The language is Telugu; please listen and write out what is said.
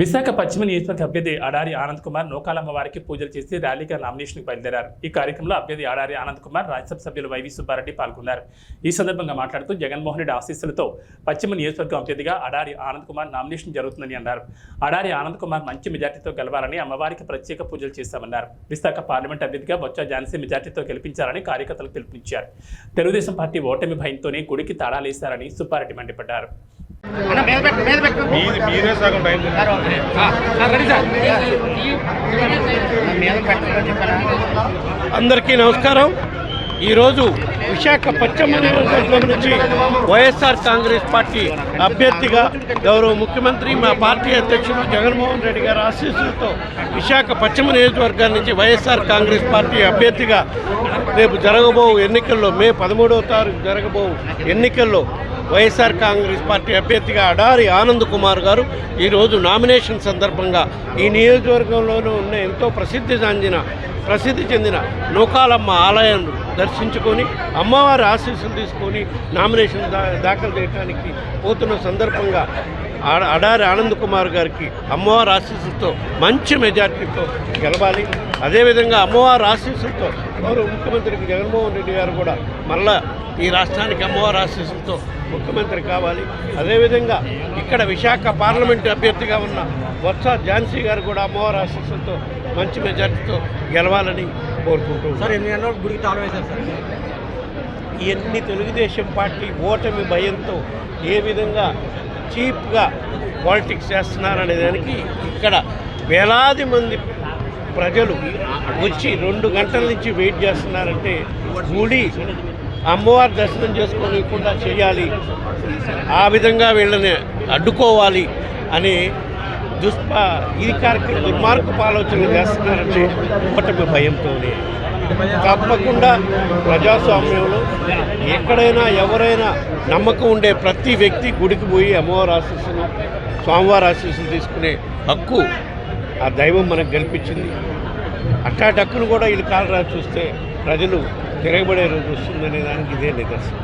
విశాఖ పశ్చిమ నియోజకవర్గ అభ్యర్థి అడారి ఆనంద్ కుమార్ నూకాలమ్మ వారికి పూజలు చేసి ర్యాలీగా నామినేషన్కి బయలుదేరారు. ఈ కార్యక్రమంలో అభ్యర్థి అడారి ఆనంద్ కుమార్ రాజ్యసభ సభ్యులు వైవి సుబ్బారెడ్డి పాల్గొన్నారు. ఈ సందర్భంగా మాట్లాడుతూ జగన్మోహన్ రెడ్డి ఆశీస్సులతో పశ్చిమ నియోజకవర్గం అభ్యర్థిగా అడారి ఆనంద్ కుమార్ నామినేషన్ జరుగుతుందని అన్నారు. అడారి ఆనంద్ కుమార్ మంచి మెజార్టీతో గెలవాలని అమ్మవారికి ప్రత్యేక పూజలు చేశామన్నారు. విశాఖ పార్లమెంట్ అభ్యర్థిగా బొత్స ఝాన్సీ మెజార్టీతో గెలిపించాలని కార్యకర్తలకు పిలుపునిచ్చారు. తెలుగుదేశం పార్టీ ఓటమి భయంతోనే గుడికి తాళాలేశారని సుబ్బారెడ్డి మండిపడ్డారు. అందరికీ నమస్కారం. ఈరోజు విశాఖ పశ్చిమ నియోజకవర్గం నుంచి వైఎస్ఆర్ కాంగ్రెస్ పార్టీ అభ్యర్థిగా గౌరవ ముఖ్యమంత్రి మా పార్టీ అధ్యక్షుడు జగన్మోహన్ రెడ్డి గారి ఆశీస్సులతో విశాఖ పశ్చిమ నియోజకవర్గం నుంచి వైఎస్ఆర్ కాంగ్రెస్ పార్టీ అభ్యర్థిగా రేపు జరగబో ఎన్నికల్లో మే 13వ తారీఖు జరగబో ఎన్నికల్లో వైఎస్ఆర్ కాంగ్రెస్ పార్టీ అభ్యర్థిగా అడారి ఆనంద్ కుమార్ గారు ఈరోజు నామినేషన్ సందర్భంగా ఈ నియోజకవర్గంలోనూ ఉన్న ఎంతో ప్రసిద్ధి చెందిన నూకాలమ్మ ఆలయం దర్శించుకొని అమ్మవారి ఆశీస్సులు తీసుకొని నామినేషన్ దాఖలు చేయడానికి పోతున్న సందర్భంగా అడారి ఆనంద్ కుమార్ గారికి అమ్మవారి ఆశీస్సులతో మంచి మెజార్టీతో గెలవాలి. అదేవిధంగా అమ్మవారి ఆశీస్సులతో గౌరవ ముఖ్యమంత్రికి జగన్మోహన్ రెడ్డి గారు కూడా మళ్ళా ఈ రాష్ట్రానికి అమ్మవారి ఆశీస్సులతో ముఖ్యమంత్రి కావాలి. అదేవిధంగా ఇక్కడ విశాఖ పార్లమెంటు అభ్యర్థిగా ఉన్న బొత్స ఝాన్సీ గారు కూడా అమ్మవారి ఆశీస్సులతో మంచి మెజార్టీతో గెలవాలని కోరుకుంటున్నాం. సార్ గుడికి తాళం వేశారు సార్. ఇవన్నీ తెలుగుదేశం పార్టీ ఓటమి భయంతో ఏ విధంగా చీప్గా పాలిటిక్స్ చేస్తున్నారనే దానికి ఇక్కడ వేలాది మంది ప్రజలు వచ్చి 2 గంటల నుంచి వెయిట్ చేస్తున్నారంటే గుడి అమ్మవారి దర్శనం చేసుకోలేకుండా చేయాలి, ఆ విధంగా వీళ్ళని అడ్డుకోవాలి అని ఈ కార్యక్రమం దుర్మార్గపు ఆలోచనలు చేస్తున్నారంటే ఓటమి భయంతోనే. తప్పకుండా ప్రజాస్వామ్యంలో ఎక్కడైనా ఎవరైనా నమ్మకం ఉండే ప్రతి వ్యక్తి గుడికి పోయి అమ్మవారి ఆశీస్సులు స్వామివారి ఆశీస్సులు తీసుకునే హక్కు ఆ దైవం మనకు కల్పించింది. అట్టాటి హక్కును కూడా వీళ్ళు కాలరా చూస్తే ప్రజలు తిరగబడే రోజు వస్తుందనే దానికి ఇదే నిదర్శనం.